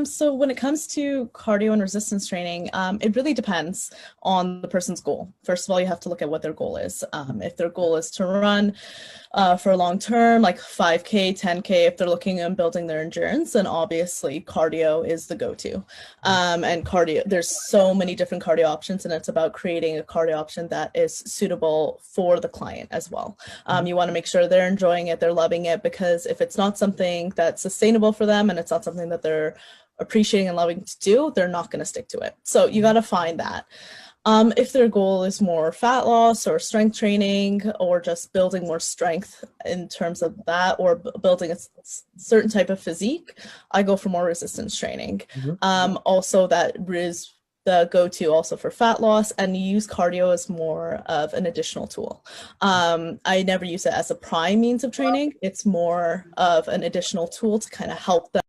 So when it comes to cardio and resistance training, it really depends on the person's goal. First of all, you have to look at what their goal is. If their goal is to run for long term, like 5K, 10K, if they're looking at building their endurance, then obviously cardio is the go-to. And cardio, there's so many different cardio options, and it's about creating a cardio option that is suitable for the client as well. You want to make sure they're enjoying it, they're loving it, because if it's not something that's sustainable for them and it's not something that they're appreciating and loving to do, they're not going to stick to it. So you got to find that. If their goal is more fat loss or strength training or just building more strength in terms of that, or building a certain type of physique, I go for more resistance training. Also, that is the go-to also for fat loss, and use cardio as more of an additional tool. I never use it as a prime means of training. It's more of an additional tool to kind of help them